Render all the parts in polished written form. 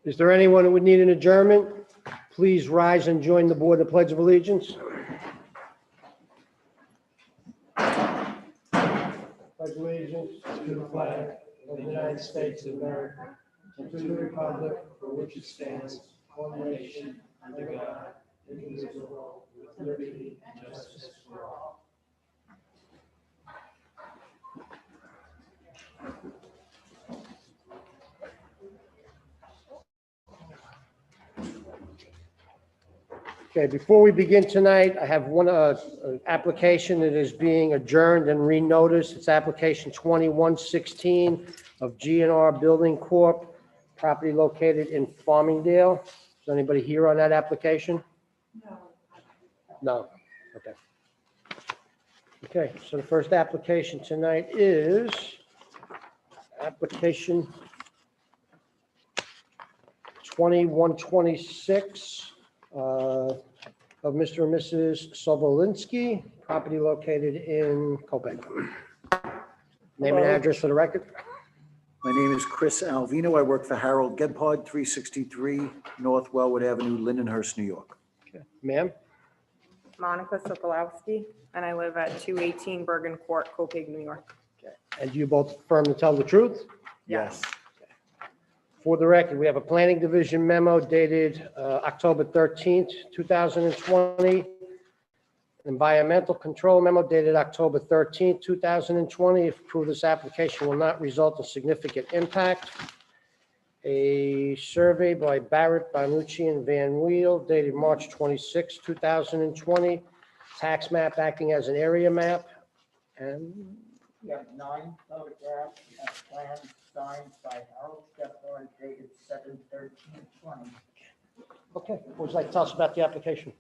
Is there anyone who would need an adjournment? Please rise and join the board in the Pledge of Allegiance. Pledge allegiance to the flag of the United States of America, and to the republic for which it stands, one nation, under God, indivisible, with liberty and justice for all. Okay, before we begin tonight, I have one application that is being adjourned and renoticed. It's application 2116 of GNR Building Corp., property located in Farmingdale. Is anybody here on that application? No. Okay. Okay, so the first application tonight is application 2126 of Mr. and Mrs. Sobolinski, property located in Copac. Name and address for the record. My name is Chris Alvino. I work for Harold Gebhard, 363 North Wellwood Avenue, Lindenhurst, New York. Okay. Ma'am? Monica Sokolowski, and I live at 218 Bergen Court, Copac, New York. Okay. And do you both affirm to tell the truth? Yes. For the record, we have a planning division memo dated October 13th, 2020. Environmental control memo dated October 13th, 2020. If approved, this application will not result in significant impact. A survey by Barrett, Bonucci, and Van Weel dated March 26, 2020. Tax map acting as an area map. And We have 9 photographs and plans signed by Harold Gebhard dated 7/13/20. okay, what would you like to tell us about the application?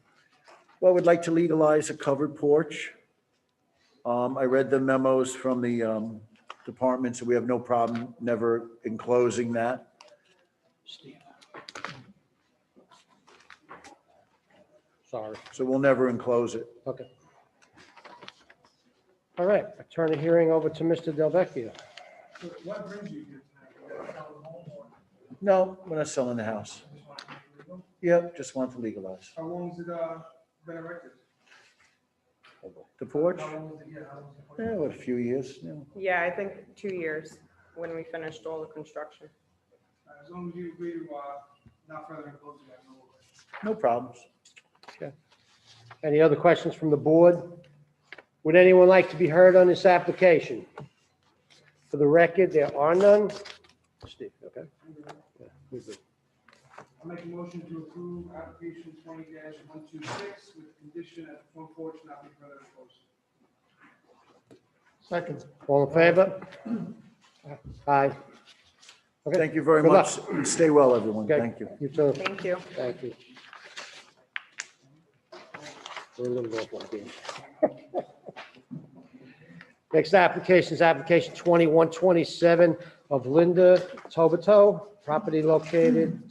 Well, we'd like to legalize a covered porch. I read the memos from the department, so we have no problem never enclosing that. Steve. Sorry. So we'll never enclose it. Okay. All right, I turn the hearing over to Mr. Delvecchio. So what brings you here tonight? You gotta sell the home or No, we're not selling the house. just want to make it legal? Yep, just want to legalize. How long has it been erected? The porch? How long was it here? How long was it? Yeah, what, a few years, yeah. Yeah, I think 2 years when we finished all the construction. As long as you agree to not further enclose it, I have no worries. No problems. Any other questions from the board? Would anyone like to be heard on this application? For the record, there are none. Steve, okay? Yeah, we're good. I'll make a motion to approve application 20-126 with condition that the front porch not be further enclosed. Second. All in favor? Aye. Okay, Thank you very Good much. Stay well, everyone. Okay. Thank you. you too. Thank you. Thank you. We're a little off like this. Next application is application 2127 of Linda Tabito, property located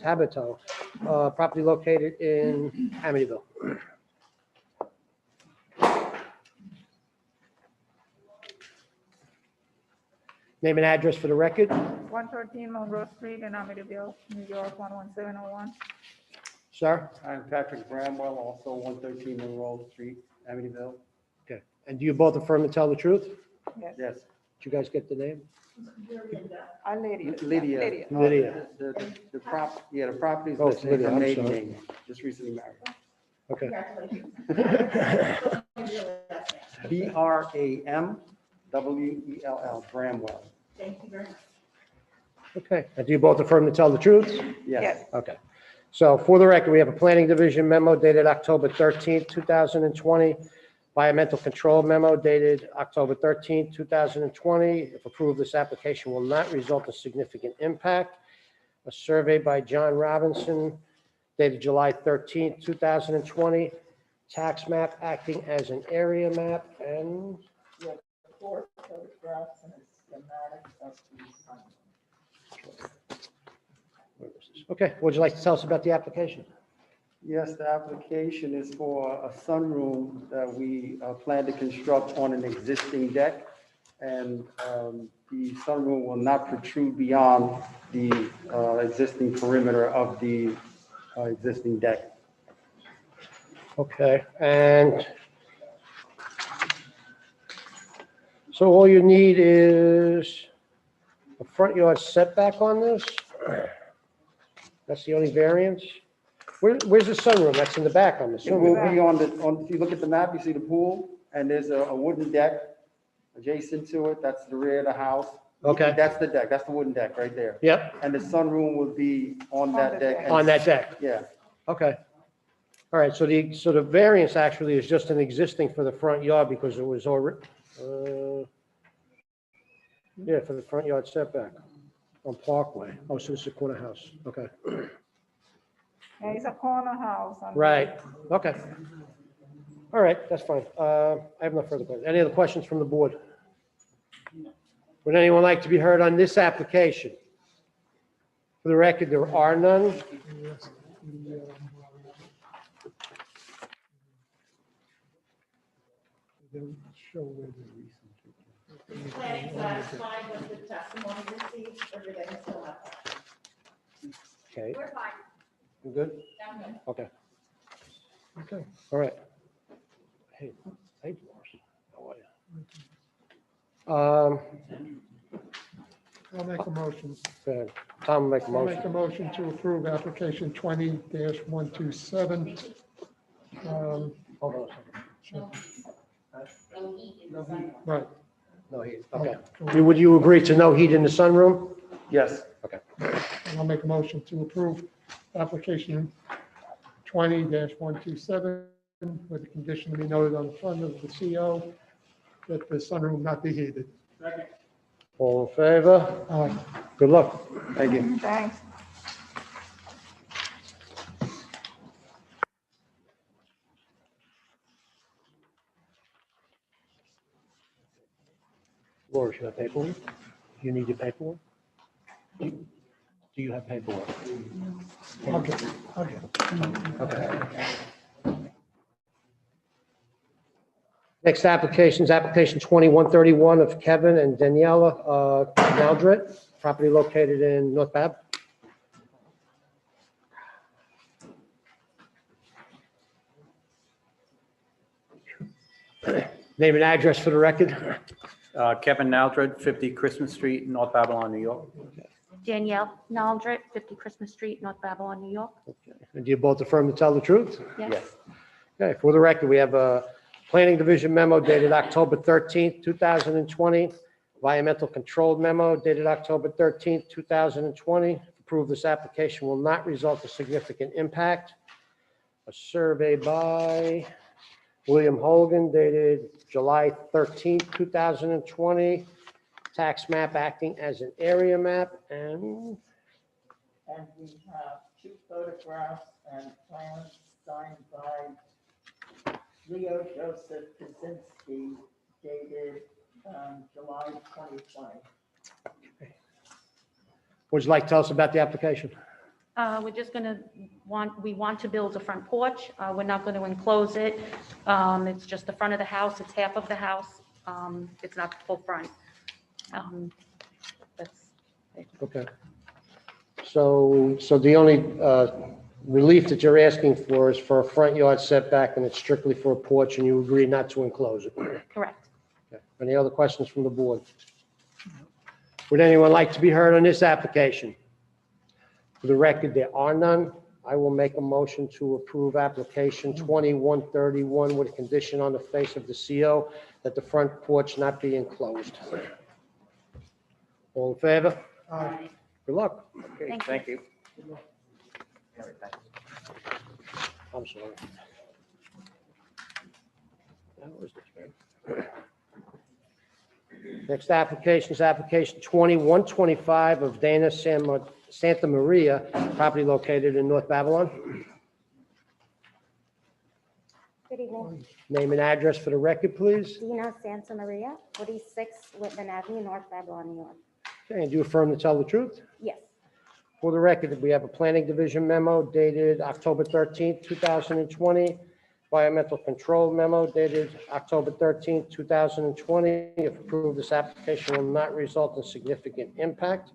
in Amityville. Name and address for the record. 113 Monroe Street in Amityville, New York, 11701. Sir? I'm Patrick Bramwell, also 113 Monroe Street, Amityville. Okay. And do you both affirm to tell the truth? Yes. Yes. Did you guys get the name? Lydia. Lydia. Lydia. The property is Oh, it's listed as Lydia, a I'm maiden sorry. name, just recently married. Okay. Bramwell, Bramwell. Okay. And do you both affirm to tell the truth? Yes. Okay. So for the record, we have a planning division memo dated October 13th, 2020. Environmental control memo dated October 13th, 2020. If approved, this application will not result in significant impact. A survey by John Robinson dated July 13th, 2020. Tax map acting as an area map and 4 photographs and a schematic of the sign. okay, what would you like to tell us about the application? Yes, the application is for a sunroom that we plan to construct on an existing deck. And the sunroom will not protrude beyond the existing perimeter of the existing deck. Okay, and so all you need is a front yard setback on this? That's the only variance? Where's the sunroom? That's in the back, I'm It will assuming. be if you look at the map, you see the pool, and there's a wooden deck adjacent to it. That's the rear of the house. Okay. That's the deck. That's the wooden deck right there. Yep, And the sunroom will be on that deck. and- on that deck. Yeah. Okay. All right, so the variance actually is just an existing for the front yard because it was already, yeah, for the front yard setback on Parkway. Oh, so it's a corner house. Okay. Yeah, it's a corner house. and- Right, okay. All right, that's fine. I have no further questions. Any other questions from the board? Would anyone like to be heard on this application? For the record, there are none. Planning satisfied with the testimony received, everything's still up. Okay, We're fine. you good? Okay. Okay, all right. Hey, hey, Boris. How are you? I'll make a motion. Go ahead. Tom will make a I'll make motion. a motion to approve application 20-127. Hold on a second. Right. No heat, okay. Would you agree to no heat in the sunroom? Yes. And I'll make a motion to approve application 20-127 with the condition to be noted on the front of the CO that the sunroom not be heated. All in favor? Aye. Good luck. Thank you. Thanks. Laura, you have paperwork? You need your paperwork? Do you have paperwork? Okay. Okay. Next application is application 2131 of Kevin and Daniela Naldret, property located in North Bab. Name and address for the record. Kevin Naldred, 50 Christmas Street, North Babylon, New York. Danielle Naldret, 50 Christmas Street, North Babylon, New York. And do you both affirm to tell the truth? Yes. Okay, for the record, we have a planning division memo dated October 13th, 2020. Environmental control memo dated October 13th, 2020. Approve this application will not result in significant impact. A survey by William Hogan dated July 13th, 2020. Tax map acting as an area map and And we have 2 photographs and plans signed by Leo Joseph Kaczynski dated July 2020. would you like to tell us about the application? We're just going to we want to build a front porch. We're not going to enclose it. It's just the front of the house. It's half of the house. It's not the full front. That's it. Okay. So the only relief that you're asking for is for a front yard setback, and it's strictly for a porch, and you agree not to enclose it? Correct. Okay. Any other questions from the board? Would anyone like to be heard on this application? For the record, there are none. I will make a motion to approve application 2131 with a condition on the face of the CO that the front porch not be enclosed. All in favor? Aye. Good luck. Okay, Thank you. thank you. I'm sorry. Where's this, man? Next application is application 2125 of Dana Santa Maria, property located in North Babylon. Good evening. Name and address for the record, please. Dina Santa Maria, 46 Whitman Avenue, North Babylon, New York. Okay, and do you affirm to tell the truth? Yes. For the record, we have a planning division memo dated October 13th, 2020. Environmental control memo dated October 13th, 2020. If approved, this application will not result in significant impact.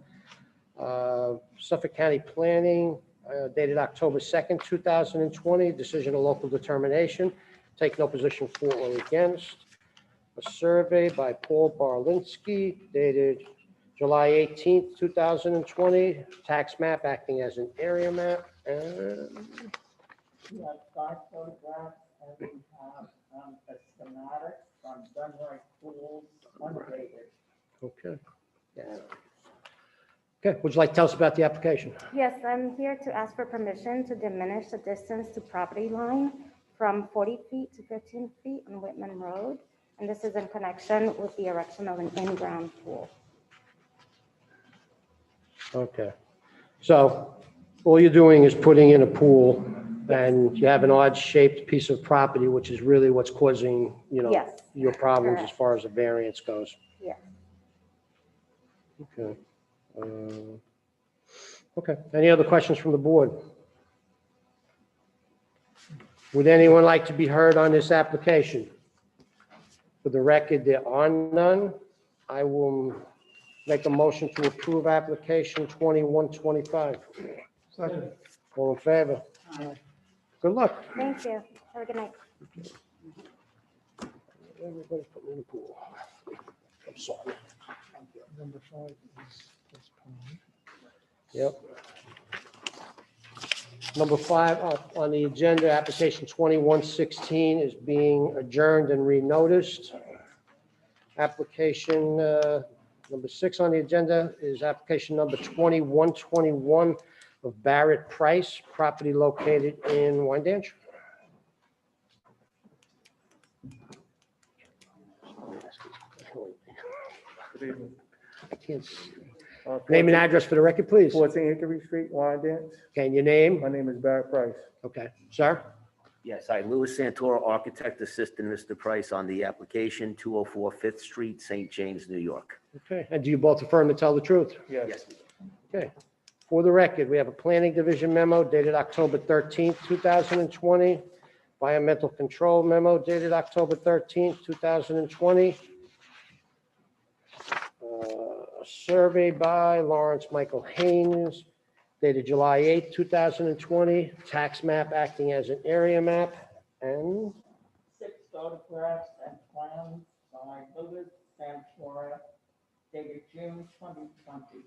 Suffolk County Planning dated October 2nd, 2020. Decision of local determination. Take no position for or against. A survey by Paul Barlinski dated July 18th, 2020. Tax map acting as an area map. And We have 5 photographs and we have a schematic from Dunright Pools undated. okay. Yeah. Okay, would you like to tell us about the application? Yes, I'm here to ask for permission to diminish the distance to property line from 40 feet to 15 feet on Whitman Road. And this is in connection with the erection of an in-ground pool. Okay. So all you're doing is putting in a pool, and you have an odd-shaped piece of property, which is really what's causing, Yes. your problems as Correct. far as the variance goes. Yes. Okay. Okay. Any other questions from the board? Would anyone like to be heard on this application? For the record, there are none. I will make a motion to approve application 2125. Second. All in favor? Good luck. Thank you. Have a good night. Everybody put me in the pool. I'm sorry. Number 5 is postponed. Yep. Number 5 on the agenda, application 2116 is being adjourned and renoticed. Application number 6 on the agenda is application number 2121 of Barrett Price, property located in Wyandanch. Good evening. I can't see. Name and address for the record, please. 14 Hickory Street, Wyandanch. Okay, and your name? My name is Barrett Price. Okay, sir? Yes, hi, Louis Santoro, Architect Assistant, Mr. Price, on the application, 204 Fifth Street, St. James, New York. Okay, and do you both affirm to tell the truth? Yes. Okay. For the record, we have a planning division memo dated October 13th, 2020. Environmental control memo dated October 13th, 2020. A survey by Lawrence Michael Haynes dated July 8th, 2020. Tax map acting as an area map. And 6 photographs and plans by Louis Santoro, dated June 2020.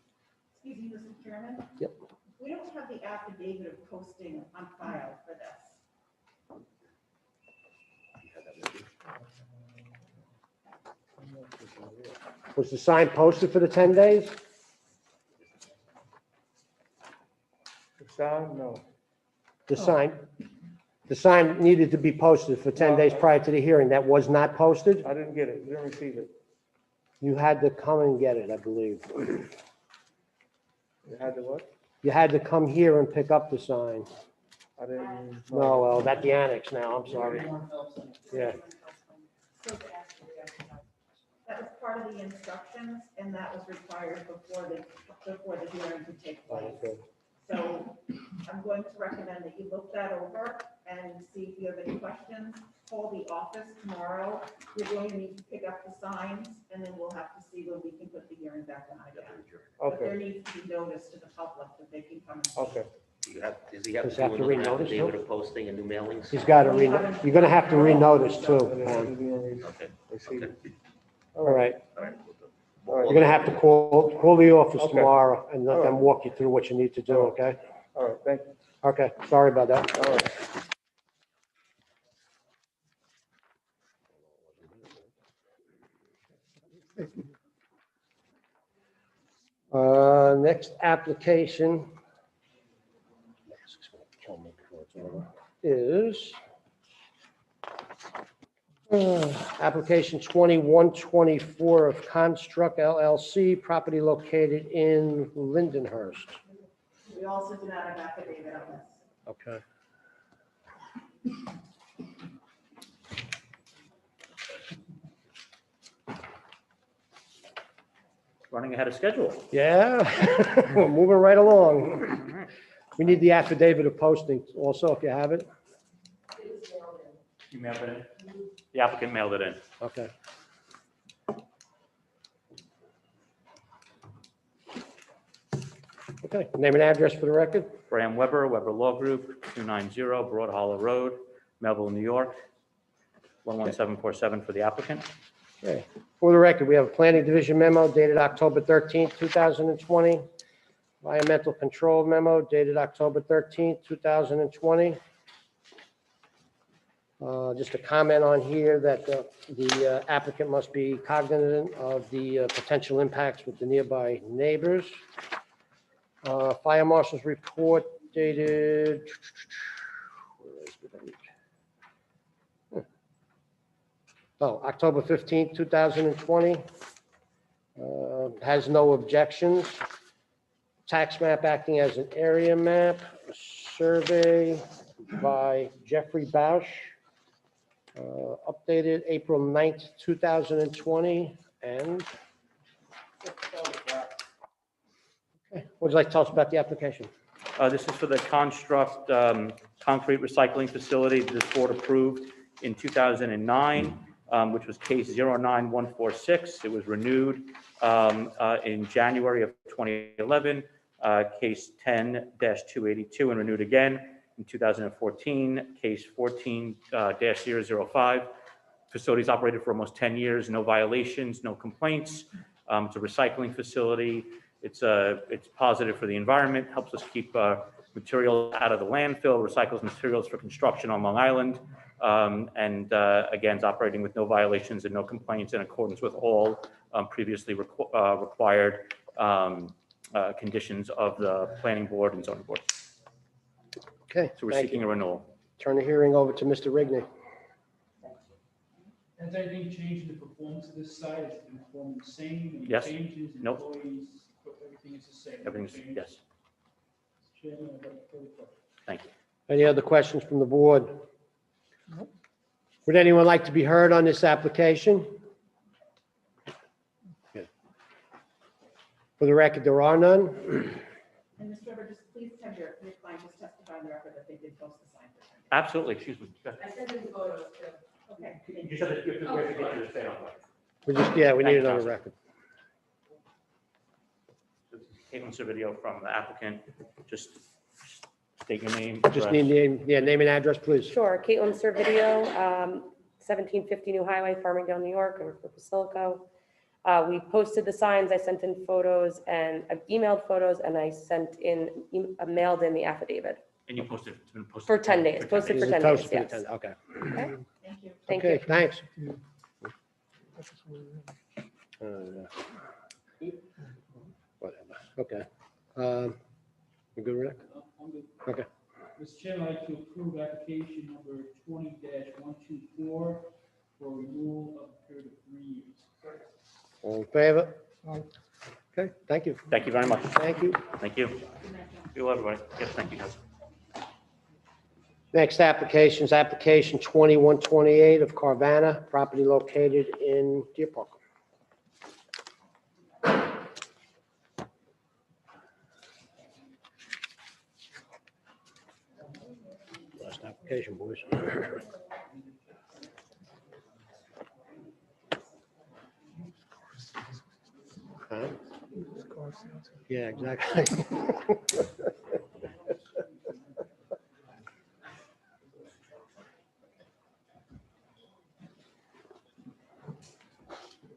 Excuse me, Mr. Chairman? Yep. We don't have the affidavit of posting on file for this. was the sign posted for the 10 days? The sign, no. The sign needed to be posted for 10 days prior to the hearing. That was not posted? I didn't get it. Didn't receive it. You had to come and get it, I believe. You had to what? You had to come here and pick up the sign. I didn't. No, well, at the annex now, I'm sorry. Yeah, That was part of the instructions, and that was required before the hearing could take place. okay. So I'm going to recommend that you look that over and see if you have any questions. Call the office tomorrow. You're going to need to pick up the signs, and then we'll have to see when we can put the hearing back on again. But there Okay, needs to be notice to the public that they can come and see. okay. Does he have Does to he have do to another renotice, affidavit too? of posting and new mailings? He's got to you're going to have to renotice And too. then Pam. it's being Okay, received. okay. All right, All right. All you're going to have to call the office Okay. tomorrow and let All them right. walk you through what you need to do, okay? All right, thank you. Okay, sorry about that. All right. Next application is application 2124 of Construct LLC, property located in Lindenhurst. We also do not have affidavit on this. Okay. Running ahead of schedule. Yeah, we're moving right along. We need the affidavit of posting also, if you have it. You mailed it in? The applicant mailed it in. Okay. Okay, name and address for the record? Graham Weber, Weber Law Group, 290 Broad Hollow Road, Melville, New York, 11747 for the applicant. Okay. For the record, we have a planning division memo dated October 13th, 2020. Environmental control memo dated October 13th, 2020. Just a comment on here that the applicant must be cognizant of the potential impacts with the nearby neighbors. Fire marshal's report dated. Where is it? October 15th, 2020. Has no objections. Tax map acting as an area map. A survey by Jeffrey Bausch. Updated April 9th, 2020. And okay, what would you like to tell us about the application? This is for the Construct Concrete Recycling Facility. This board approved in 2009, which was case 09146. It was renewed in January of 2011, case 10-282, and renewed again in 2014, case 14-005. Facilities operated for almost 10 years, no violations, no complaints. It's a recycling facility. It's positive for the environment, helps us keep material out of the landfill, recycles materials for construction on Long Island, and again, it's operating with no violations and no complaints in accordance with all previously required conditions of the planning board and zoning board. Okay, So we're thank seeking you. a renewal. Turn the hearing over to Mr. Rigney. Has anything changed in the performance of this site? Has it been performing the same? Any Yes. changes, Nope. employees, everything is the same? Everything's, Change? yes, Mr. Chairman, I'd like to call the question. thank you. Any other questions from the board? Would anyone like to be heard on this application? Okay. For the record, there are none. And Mr. Weber, just please have your client just testify on the record that they did post the sign for 10 days. Absolutely, excuse me. I sent in the photos too. Okay. You said that you have to get you to stay on. We just, yeah, we need it on the record. This is Caitlin Servideo from the applicant. Just state your name. Just address. need name, yeah, name and address, please. Sure, Caitlin Servideo, 1750 New Highway, Farmingdale, New York, or Pacilco. We posted the signs, I sent in photos, and I've emailed photos, and I sent in, mailed in the affidavit. And you posted, it's been posted. For 10 days, posted for 10 days, Posted for yes. 10, okay. Okay, Thank you. thank Okay, you. thanks. Whatever, okay. You good, Rick? I'm good. Okay. Mr. Chairman, I'd like to approve application number 20-124 for renewal of a period of 3 years. All in favor? Okay, thank you. Thank you very much. Thank you. Thank you. You, everybody. Yes, thank you, guys. Next application is application 2128 of Carvana, property located in Deer Park. Last application, boys. Huh? Yeah, exactly.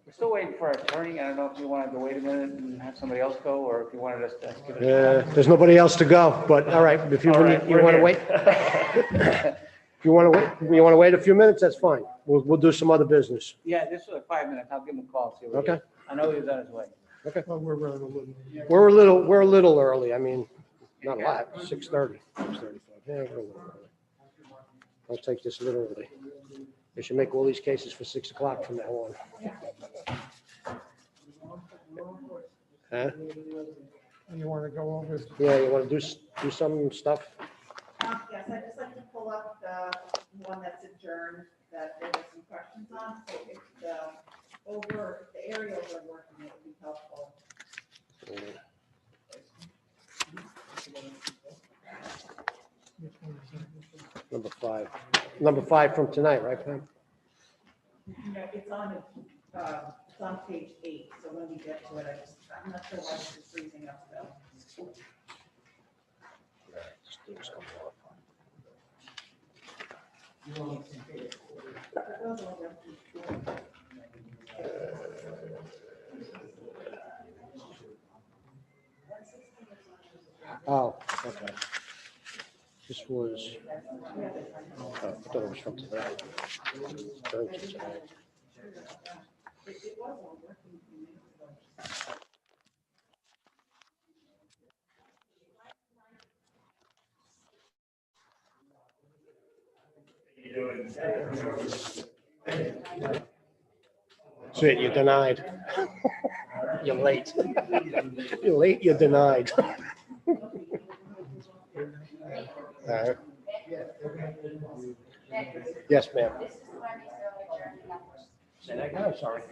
We're still waiting for our attorney. I don't know if you wanted to wait a minute and have somebody else go, or if you wanted us to give it a shot. There's nobody else to go, but all right, if you All right, you we're want to here. wait. If you want to wait, you want to wait a few minutes, that's fine. We'll do some other business. Yeah, just for like 5 minutes. I'll give him a call. See what he Okay. is. I know he was on his way. Okay. We're running a little. We're a little early. I mean, not a lot, 6:30, 6:35. Yeah, we're a little early. I'll take this a little early. They should make all these cases for 6 o'clock from now on. Huh? You want to go over? Yeah, you want to do some stuff? Yes, I'd just like to pull up the one that's adjourned, that there were some questions on, so if the aerials are working, it would be helpful. Number five from tonight, right, Pam? No, it's on page 8, so when we get to it, I'm not sure why this is freezing up though. Oh, okay. This was, oh, I thought it was from today. That's it, you're denied. You're late. You're late, you're denied. Yes, ma'am. Say that again, I'm sorry.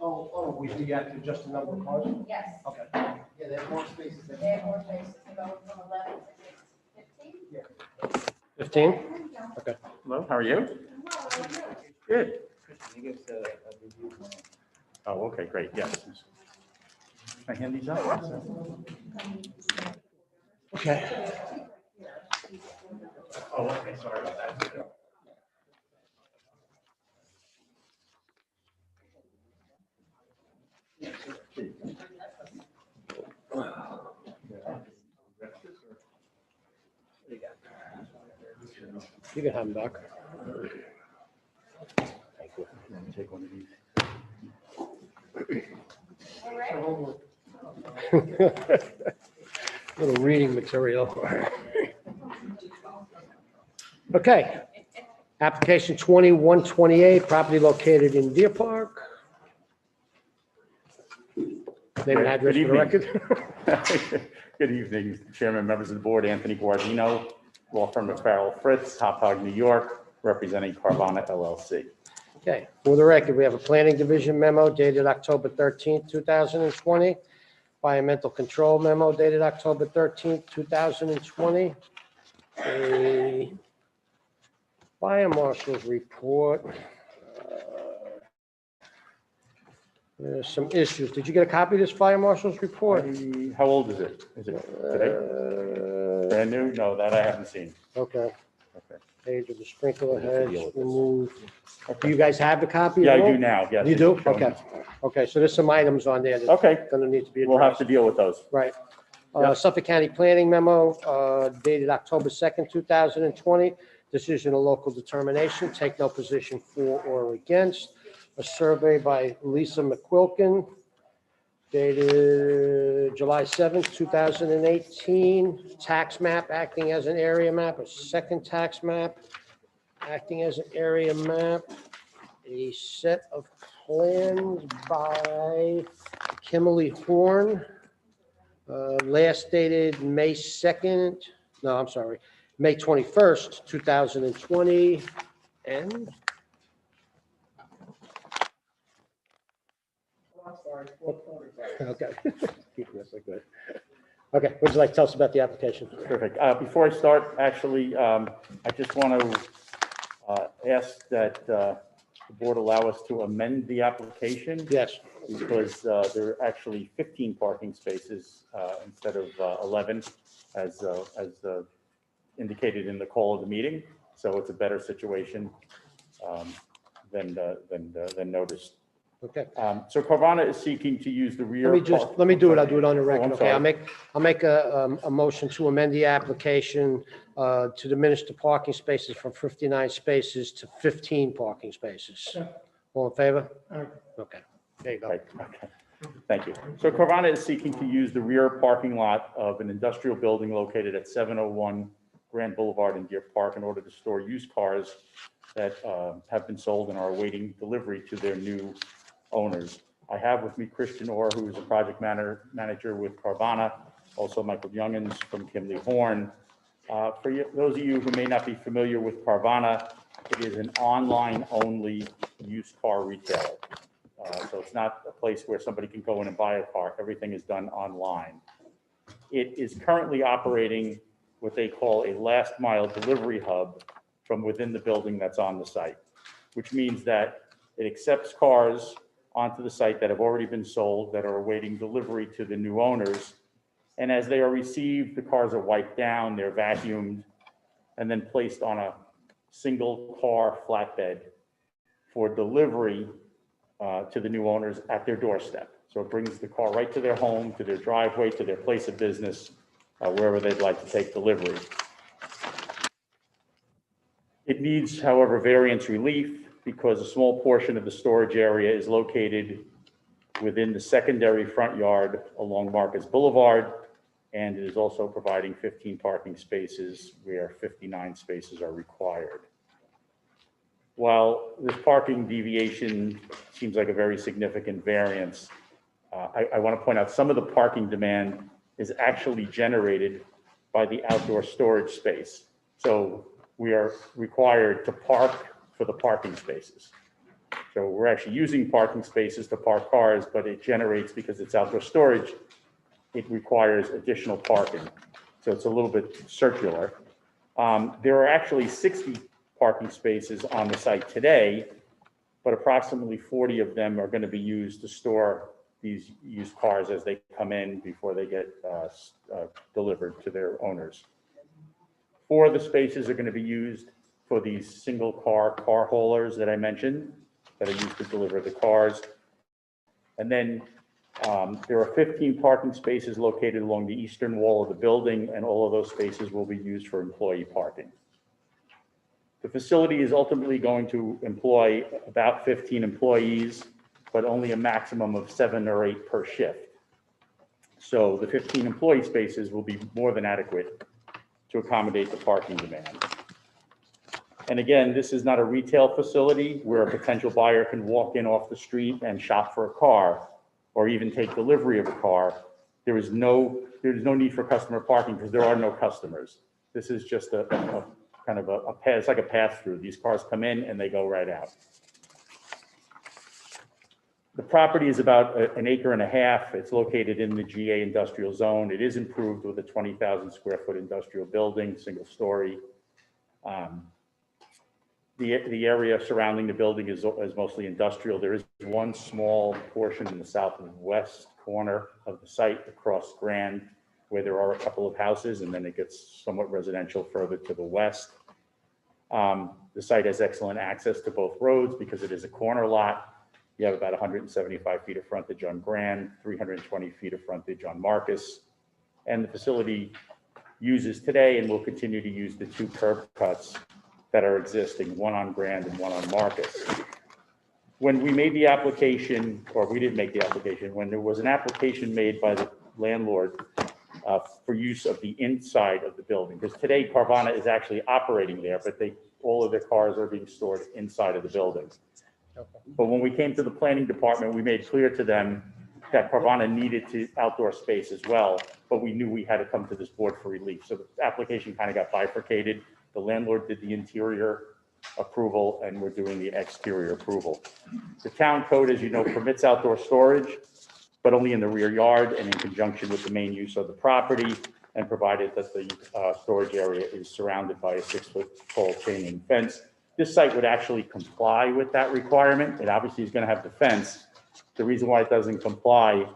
Oh, we have to adjust the number of cars? Yes. Okay. Yeah, they have more spaces. They have more spaces to go from 11 to 15. 15? Okay. Hello, how are you? Good. Oh, okay, great, yes. Can I hand these out? Okay. Oh, okay, sorry about that. You can have them back. Thank you. Take one of these. Little reading material. Okay. Application 2128, property located in Deer Park. Name and address for the record. Good evening, Chairman, members of the board, Anthony Guardino, law firm of Farrell Fritz, Hop Hog, New York, representing Carvana LLC. Okay, for the record, we have a planning division memo dated October 13th, 2020. Environmental control memo dated October 13th, 2020. A fire marshal's report. There's some issues. Did you get a copy of this fire marshal's report? How old is it? Is it today? Brand new? No, that I haven't seen. Okay. Okay. Page of the sprinkler heads removed. Do you guys have the copy? Yeah, at I all? do now, yes. You do? Show me. Okay. Okay, so there's some items on there that Okay, gonna need to be we'll have addressed. to deal with those. Right. Yep. Suffolk County Planning Memo dated October 2nd, 2020. Decision of local determination, take no position for or against. A survey by Lisa McQuilkin dated July 7th, 2018. Tax map acting as an area map, a second tax map acting as an area map. A set of plans by Kimberly Horn. Last dated May 2nd, no, I'm sorry, May 21st, 2020. And I'm sorry, 4:45. okay. Keep this like good. Okay, would you like to tell us about the application? Perfect. Before I start, actually, I just want to ask that the board allow us to amend the application. Yes. Because there are actually 15 parking spaces instead of 11, as indicated in the call of the meeting. So it's a better situation than noticed. Okay. So Carvana is seeking to use the rear. Let me do it. I'll do it on the record. I'm Okay, sorry. I'll make a motion to amend the application to diminish the parking spaces from 59 spaces to 15 parking spaces. All in favor? Okay, there you go. Right, okay. Thank you. So Carvana is seeking to use the rear parking lot of an industrial building located at 701 Grand Boulevard in Deer Park in order to store used cars that have been sold and are awaiting delivery to their new owners. I have with me Christian Orr, who is a project manager with Carvana, also Michael Youngins from Kimberly Horn. For those of you who may not be familiar with Carvana, it is an online-only used car retailer. So it's not a place where somebody can go in and buy a car. Everything is done online. It is currently operating what they call a last mile delivery hub from within the building that's on the site, which means that it accepts cars onto the site that have already been sold, that are awaiting delivery to the new owners. And as they are received, the cars are wiped down, they're vacuumed, and then placed on a single car flatbed for delivery to the new owners at their doorstep. So it brings the car right to their home, to their driveway, to their place of business, wherever they'd like to take delivery. It needs, however, variance relief because a small portion of the storage area is located within the secondary front yard along Marcus Boulevard. and it is also providing 15 parking spaces where 59 spaces are required. While this parking deviation seems like a very significant variance, I want to point out some of the parking demand is actually generated by the outdoor storage space. So we are required to park for the parking spaces. So we're actually using parking spaces to park cars, but it generates, because it's outdoor storage, it requires additional parking. So it's a little bit circular. There are actually 60 parking spaces on the site today, but approximately 40 of them are going to be used to store these used cars as they come in before they get delivered to their owners. 4 of the spaces are going to be used for these single car haulers that I mentioned, that are used to deliver the cars. And then there are 15 parking spaces located along the eastern wall of the building, and all of those spaces will be used for employee parking. The facility is ultimately going to employ about 15 employees, but only a maximum of 7 or 8 per shift. So the 15 employee spaces will be more than adequate to accommodate the parking demand. And again, this is not a retail facility where a potential buyer can walk in off the street and shop for a car, or even take delivery of a car. There's no need for customer parking because there are no customers. This is just a kind of a pass, it's like a pass through. These cars come in and they go right out. The property is about an acre and a half. It's located in the GA industrial zone. It is improved with a 20,000 square foot industrial building, single story. The area surrounding the building is mostly industrial. There is one small portion in the southwest corner of the site across Grand where there are a couple of houses, and then it gets somewhat residential further to the west. The site has excellent access to both roads because it is a corner lot. You have about 175 feet of frontage on Grand, 320 feet of frontage on Marcus. And the facility uses today and will continue to use the 2 curb cuts that are existing, one on Grand and one on Marcus. When we made the application, or we didn't make the application, when there was an application made by the landlord for use of the inside of the building, because today Carvana is actually operating there, but all of their cars are being stored inside of the building. But when we came to the planning department, we made clear to them that Carvana needed outdoor space as well, but we knew we had to come to this board for relief. So the application kind of got bifurcated. The landlord did the interior approval and we're doing the exterior approval. The town code, as you know, permits outdoor storage, but only in the rear yard and in conjunction with the main use of the property, and provided that the storage area is surrounded by a 6-foot tall chain link fence. This site would actually comply with that requirement. It obviously is going to have the fence. The reason why it doesn't comply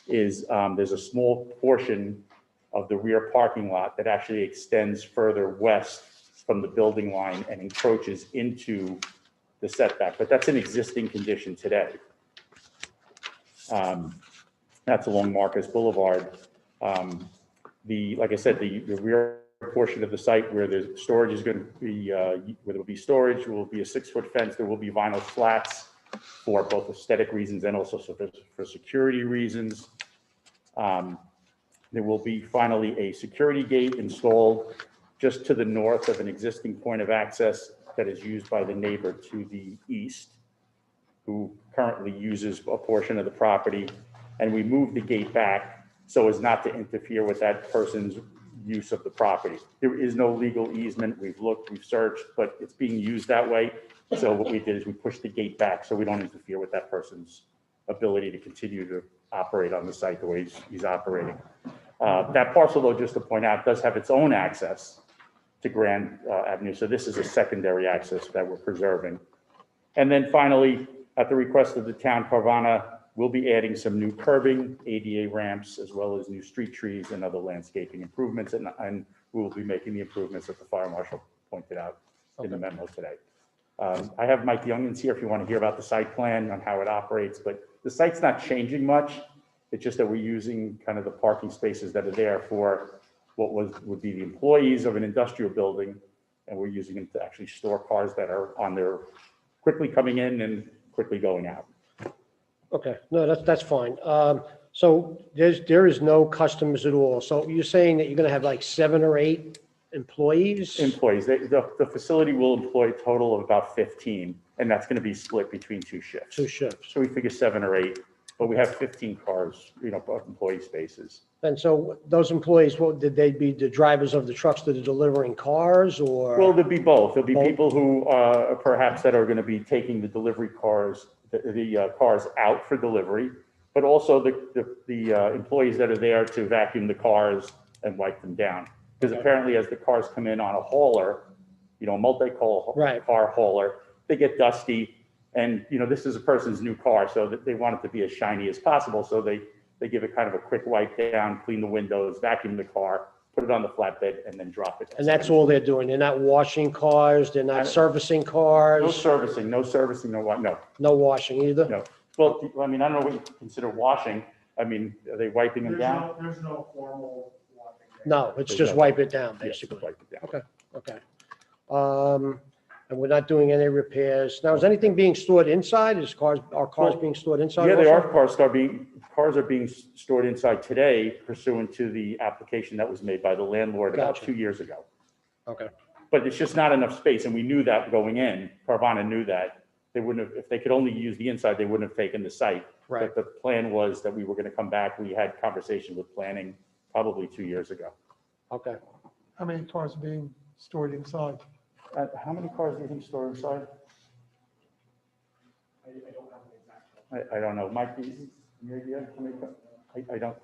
is there's a small portion of the rear parking lot that actually extends further west from the building line and encroaches into the setback, but that's an existing condition today. That's along Marcus Boulevard. Like I said, the rear portion of the site where the storage is going to be, where there will be storage, will be a 6-foot fence. There will be vinyl slats for both aesthetic reasons and also for security reasons. There will be finally a security gate installed just to the north of an existing point of access that is used by the neighbor to the east, who currently uses a portion of the property. And we moved the gate back so as not to interfere with that person's use of the property. There is no legal easement. We've looked, we've searched, but it's being used that way. So what we did is we pushed the gate back so we don't interfere with that person's ability to continue to operate on the site the way he's operating. That parcel, though, just to point out, does have its own access to Grand Avenue. So this is a secondary access that we're preserving. And then finally, at the request of the town, Carvana will be adding some new curbing, ADA ramps, as well as new street trees and other landscaping improvements. And we will be making the improvements that the fire marshal pointed out in the memo today. I have Mike Youngins here if you want to hear about the site plan on how it operates, but the site's not changing much. It's just that we're using kind of the parking spaces that are there for what would be the employees of an industrial building, and we're using them to actually store cars that are on their quickly coming in and quickly going out. Okay, no, that's fine. So there is no customers at all. So you're saying that you're going to have like 7 or 8 employees? Employees, the facility will employ a total of about 15, and that's going to be split between 2 shifts. 2 shifts. So we figure 7 or 8, but we have 15 cars, employee spaces. And so those employees, what, did they be the drivers of the trucks that are delivering cars or? Well, there'll be both. There'll be Both? people who perhaps that are going to be taking the delivery cars, the cars out for delivery, but also the employees that are there to vacuum the cars and wipe them down. Because apparently as the cars come in on a hauler, a multi-car hauler, they get dusty. And, this is a person's new car, so that they want it to be as shiny as possible. So they give it kind of a quick wipe down, clean the windows, vacuum the car, put it on the flatbed, and then drop it. And that's all they're doing? They're not washing cars? They're not servicing cars? No servicing, no. No washing either? No. Well, I mean, I don't know what you consider washing. I mean, are they wiping them down? There's no formal washing. No, it's just wipe it down, basically. Wipe it down. Okay. And we're not doing any repairs. Now, is anything being stored inside? Are cars being stored inside? Yeah, they also? are. Cars are being stored inside today pursuant to the application that was made by the landlord about Gotcha. 2 years ago. Okay. But it's just not enough space, and we knew that going in. Carvana knew that. They wouldn't have, if they could only use the inside, they wouldn't have taken the site. Right. But the plan was that we were going to come back. We had conversation with planning probably 2 years ago. Okay. How many cars are being stored inside? How many cars do you think store inside? I don't know. Mike, maybe how many cars? I don't.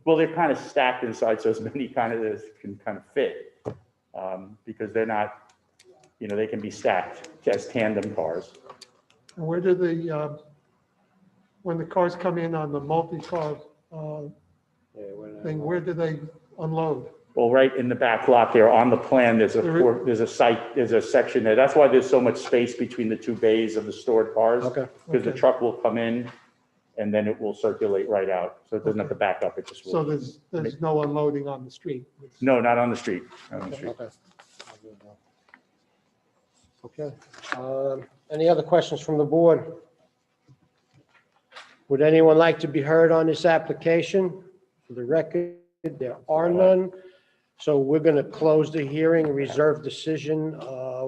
Well, they're kind of stacked inside, so as many kind of as can kind of fit, because they're not, they can be stacked as tandem cars. And where do when the cars come in on the multi-car thing, where do they unload? Well, right in the back lot there on the plan, there's a section there. That's why there's so much space between the 2 bays of the stored cars. Okay. Because the Okay. truck will come in and then it will circulate right out. So it doesn't have to back up. It just will. So there's no unloading on the street? No, not on the street. Not on the street. Okay. Any other questions from the board? Would anyone like to be heard on this application? For the record, there are none. So we're going to close the hearing, reserve decision.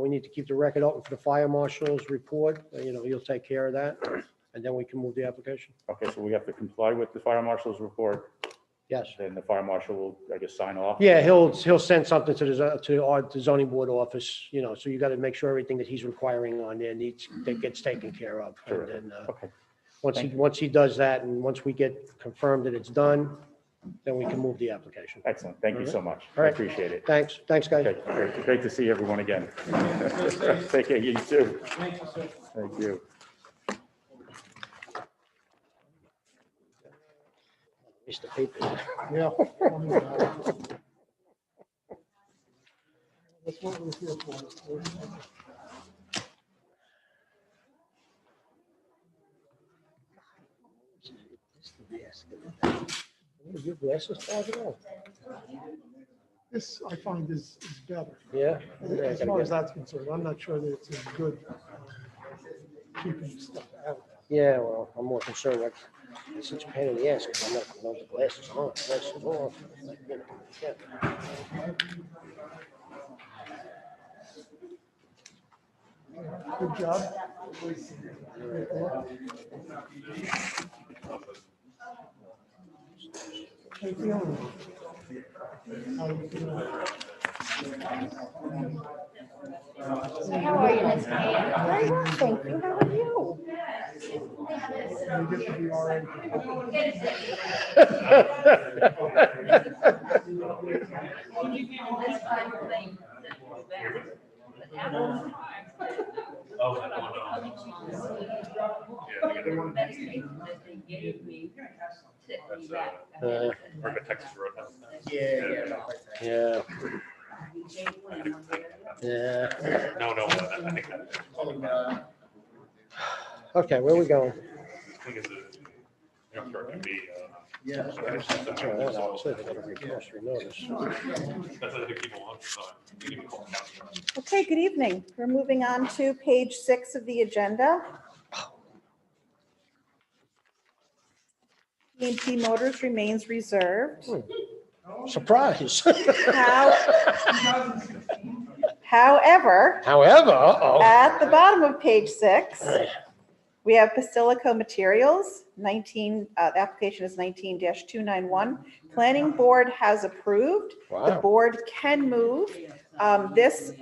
We need to keep the record open for the fire marshal's report. You'll take care of that, and then we can move the application. Okay, so we have to comply with the fire marshal's report. Yes. Then the fire marshal will, I guess, sign off. Yeah, he'll send something to the zoning board office, so you got to make sure everything that he's requiring on there that gets taken care of. Sure. And then, Okay. once he does that, and once we get confirmed that it's done, then we can move the application. Excellent. Thank you All right. so much. All I right. appreciate it. Thanks, guys. Okay, great to see everyone again. Take care, you too. Thank you. Mr. Paper. Yeah. That's what we're here for. Your glasses fogging up. This, I find, is better. Yeah? As far as that's concerned, I'm not sure that it's as good keeping stuff out. Yeah, well, I'm more concerned with, it's such a pain in the ass, because I'm not, the glasses on, glasses off. Yeah. Good job. How you feeling? How you feeling? How are you, Ms. Mayor? Very well, thank you. How are you? You get to be all right. Texas Roadhouse. Yeah. Yeah. No, I think that. Okay, where are we going? I think it's can be. That's right, that's what I said, they gotta request for notice. That's other people want to sign. You can even call the county. Okay, good evening. We're moving on to page 6 of the agenda. P&P Motors remains reserved. Surprise. However, uh-oh. at the bottom of page 6, we have Basilico Materials, the application is 19-291. Planning Board has approved. The Wow. board can move. This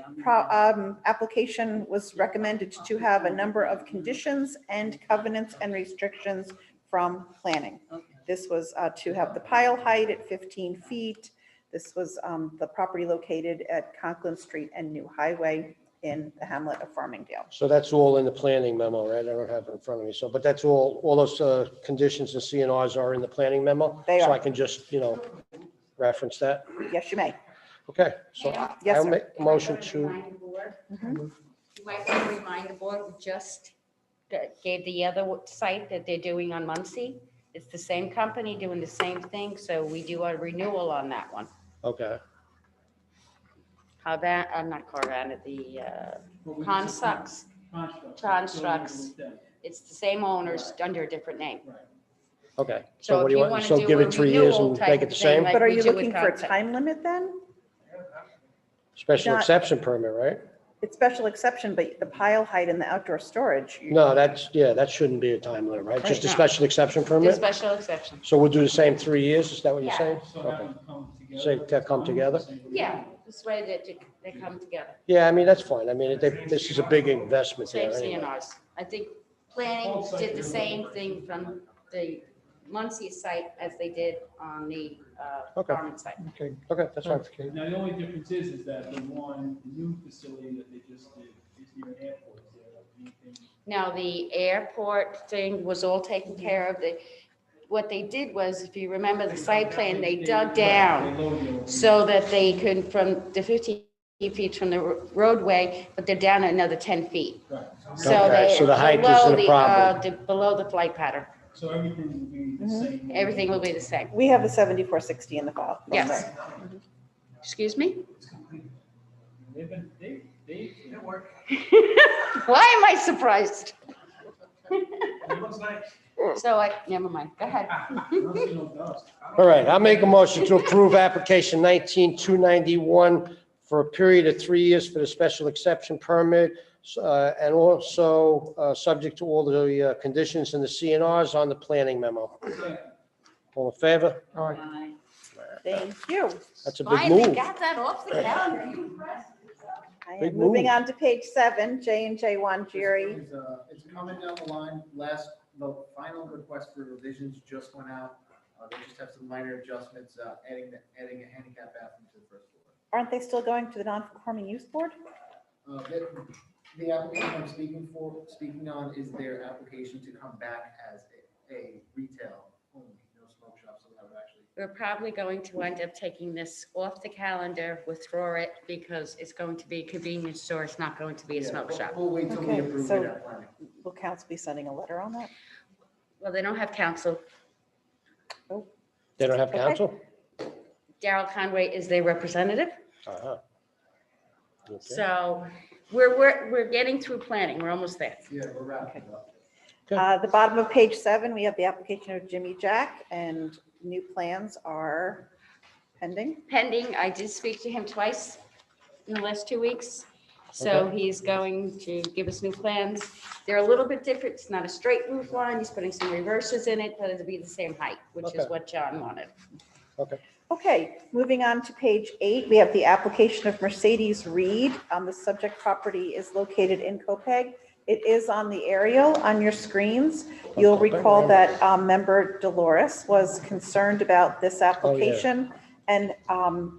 application was recommended to have a number of conditions and covenants and restrictions from planning. This was to have the pile height at 15 feet. This was the property located at Conklin Street and New Highway in the hamlet of Farmingdale. So that's all in the planning memo, right? I don't have it in front of me. So, but that's all those conditions and CNRs are in the planning memo? They So are. I can just, reference that? Yes, you may. Okay, so Yes, I'll sir. make a motion to, You might want to remind the board, we just gave the other site that they're doing on Muncie. It's the same company doing the same thing, so we do a renewal on that one. okay. Carvana, I'm not Carvana, the Constructs. Constructs. It's the same owners under a different name. Okay. So what if do you want? wanna So do give a it 3 years renewal and type make it of the thing, same? like But are we you do with looking for a Concept. time limit then? Special Not- exception permit, right? It's special exception, but the pile height and the outdoor storage. No, that shouldn't be a time limit, right? Just a No. special exception The permit? special exception. So we'll do the same 3 years? Is that what you're Yeah. saying? Okay. Say they come together? Yeah, this way that they come together. Yeah, I mean, that's fine. I mean, this is a big investment Same there anyway. CNRs. I think planning did the same thing from the Muncie site as they did on the Okay. Farming site. Okay, that's fine. Now, the only difference is that the new facility that they just did is near an airport. Is there anything? Now, the airport thing was all taken care of. What they did was, if you remember the site plan, they dug down so that they could, from the 15 feet from the roadway, but they're down another 10 feet. So Okay, they, so the height below isn't a the, problem. below the flight pattern. So everything will be the same? Everything will be the same. We have the 7460 in the file. Yes. Excuse me? They work. Why am I surprised? It looks nice. So never mind, go ahead. All right, I'll make a motion to approve application 19291 for a period of 3 years for the special exception permit, and also subject to all the conditions and the CNRs on the planning memo. All in favor? All right. Thank you. That's a big Finally move. got that off the calendar. You impressed? I Big am moving move. on to page 7, J&J Wanjiri. It's coming down the line. The final request for revisions just went out. They just have some minor adjustments, adding a handicap bathroom to the first floor. Aren't they still going to the non-conforming use board? The application I'm speaking on is their application to come back as a retail only, no smoke shop, so that would actually. We're probably going to wind up taking this off the calendar, withdraw it, because it's going to be a convenience store. It's not going to be a smoke shop. We'll wait till we Okay, approve so- it at planning. Will council be sending a letter on that? Well, they don't have counsel. They don't have counsel? Daryl Conway is their representative. Uh-huh. Okay. So we're getting through planning. We're almost there. Yeah, we're wrapping up. The bottom of page 7, we have the application of Jimmy Jack, and new plans are pending. Pending. I did speak to him twice in the last 2 weeks. So Okay. he's going to give us new plans. They're a little bit different. It's not a straight roof line. He's putting some reverses in it, but it'll be the same height, which is Okay. what John wanted. Okay. Okay, moving on to page 8, we have the application of Mercedes Reed. The subject property is located in Copeg. It is on the aerial on your screens. You'll recall that member Dolores was concerned about this application. And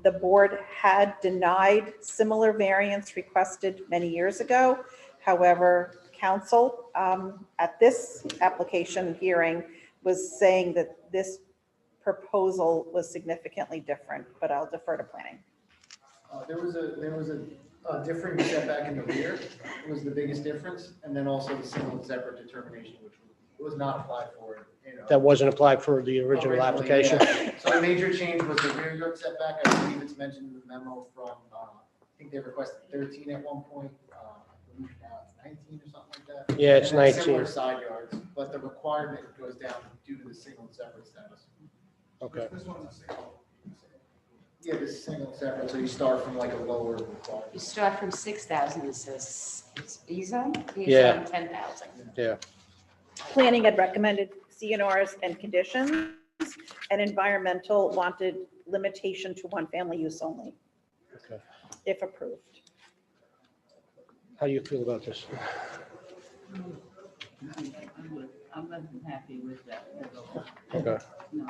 the board had denied similar variance requested many years ago. However, council at this application hearing was saying that this proposal was significantly different, but I'll defer to planning. There was a different setback in the rear. It was the biggest difference, and then also the single separate determination, which was not applied for. That wasn't applied for the original Originally, application? yeah. So the major change was the rear yard setback. I believe it's mentioned in the memo from, I think they requested 13 at one point. I believe now it's 19 or something like that? Yeah, it's And then similar 19. side yards, but the requirement goes down due to the single and separate status. Okay. This one's a single. Yeah, this is single and separate, so you start from like a lower requirement. You start from 6,000, it says, it's E-zone? Yeah. E-zone 10,000. Yeah. Planning had recommended CNRs and conditions, and environmental wanted limitation to one family use only, Okay. if approved. How do you feel about this? I wasn't happy with that at all. Okay. No,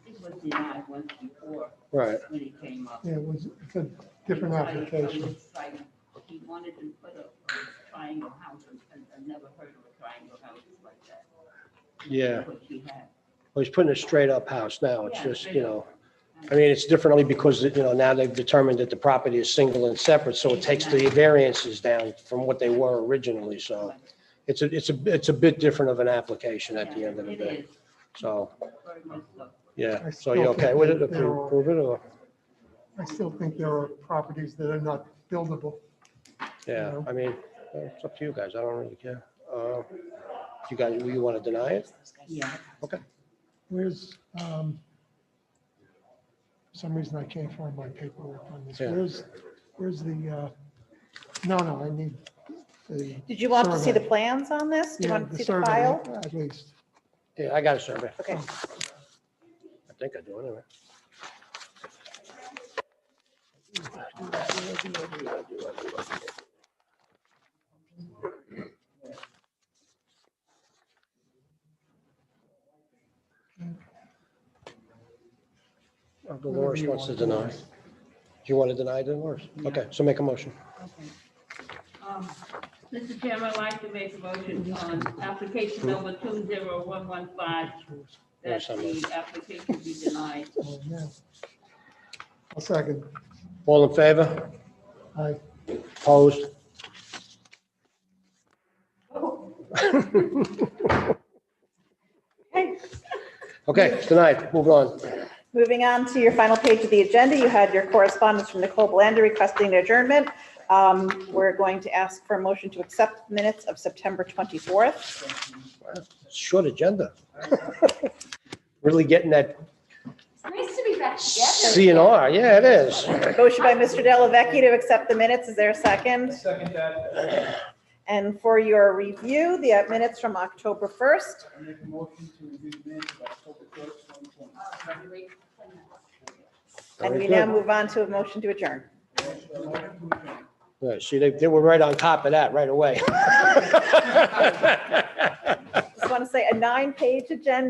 it was denied once before. Right. When it came up. Yeah, it's a different application. He wanted to put a triangle house, and I never heard of a triangle house like that. Yeah. What he had. Well, he's putting a straight up house now. It's Yeah, just, straight you know, I mean, it's different only because, you know, now they've determined that the property is single and separate, so it takes the variances down from what they were originally, so it's a bit different of an application at the end of the It day. is, So, very much so. yeah, so you okay with it? Approve it, or, I still think there are properties that are not buildable. yeah, I mean, it's up to you guys. I don't really care. You guys, you want to deny it? Yeah. Okay. Where's, for some reason I can't find my paperwork on this. Yeah. Where's the, no, I need the. Did you want to see the survey. plans on this? Do you Yeah, want to see the survey, file? At least. Yeah, I got a survey. Okay. I think I do anyway. Dolores wants to deny. Do you want to deny, Dolores? Okay, so make a motion. Mr. Chairman, I'd like to make a motion on application number 20115, that the application be denied. Oh, yeah. I'll second. All in favor? Aye. Opposed? Okay, tonight, move on. Moving on to your final page of the agenda, you had your correspondence from Nicole Belanger requesting adjournment. We're going to ask for a motion to accept minutes of September 24th. Short agenda. Really getting that Nice to be back together. CNR, yeah, it is. Motion by Mr. Delavecchia to accept the minutes. Is there a second? Second that. And for your review, the minutes from October 1st. I make a motion to review the minutes of October 1st, 2020. And we Very now good. move on to a motion to adjourn. Yeah, see, they were right on top of that right away. Just want to say a 9-page agenda.